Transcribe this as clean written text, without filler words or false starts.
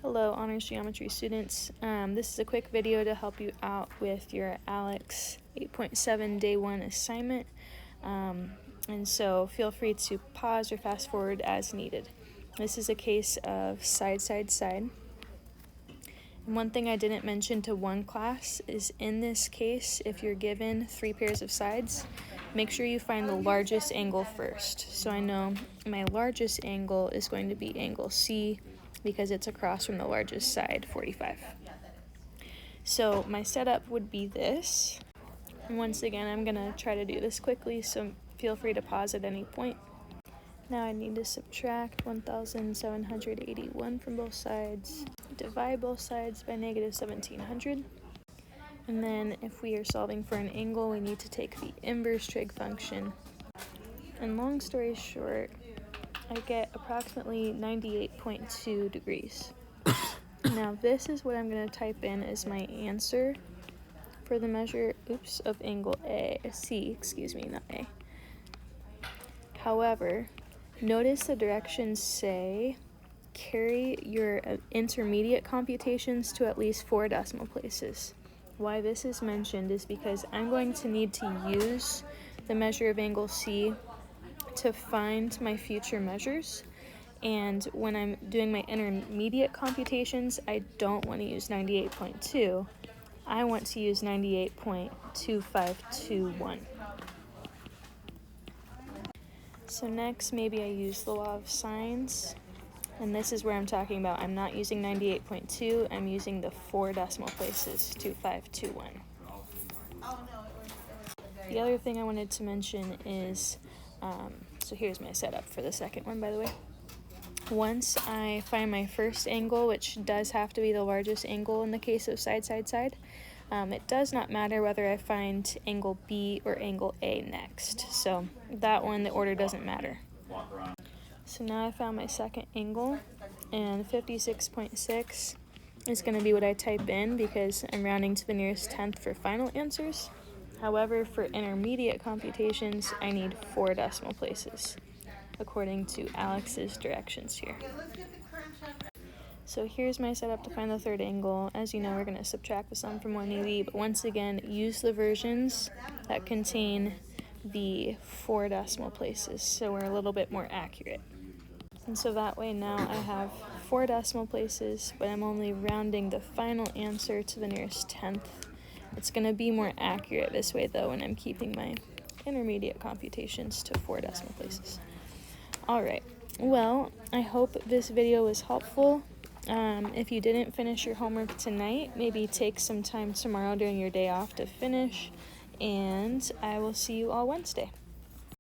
Hello, Honors Geometry students. This is a quick video to help you out with your ALEKS 8.7 Day 1 assignment. And so feel free to pause or fast forward as needed. This is a case of side, side, side. And one thing I didn't mention to one class is in this case, if you're given 3 pairs of sides, make sure you find the largest angle first. So I know my largest angle is going to be angle C, because it's across from the largest side, 45. So my setup would be this. And once again, I'm gonna try to do this quickly, so feel free to pause at any point. Now I need to subtract 1,781 from both sides, divide both sides by negative 1,700. And then if we are solving for an angle, we need to take the inverse trig function. And long story short, I get approximately 98.2 degrees. Now this is what I'm going to type in as my answer for the measure, of angle C, not A. However, notice the directions say carry your intermediate computations to at least 4 decimal places. Why this is mentioned is because I'm going to need to use the measure of angle C to find my future measures, and when I'm doing my intermediate computations, I don't want to use 98.2. I want to use 98.2521. So next, maybe I use the law of sines, and this is where I'm talking about I'm not using 98.2, I'm using the 4 decimal places, 2521. The other thing I wanted to mention is so here's my setup for the second one, by the way. Once I find my first angle, which does have to be the largest angle in the case of side, side, side, it does not matter whether I find angle B or angle A next. So that one, the order doesn't matter. So now I found my second angle, and 56.6 is going to be what I type in because I'm rounding to the nearest tenth for final answers. However, for intermediate computations, I need 4 decimal places, according to Alex's directions here. So here's my setup to find the third angle. As you know, we're going to subtract the sum from 180, but once again, use the versions that contain the 4 decimal places, so we're a little bit more accurate. And so that way now I have 4 decimal places, but I'm only rounding the final answer to the nearest tenth. It's going to be more accurate this way, though, when I'm keeping my intermediate computations to 4 decimal places. Alright, well, I hope this video was helpful. If you didn't finish your homework tonight, maybe take some time tomorrow during your day off to finish, and I will see you all Wednesday.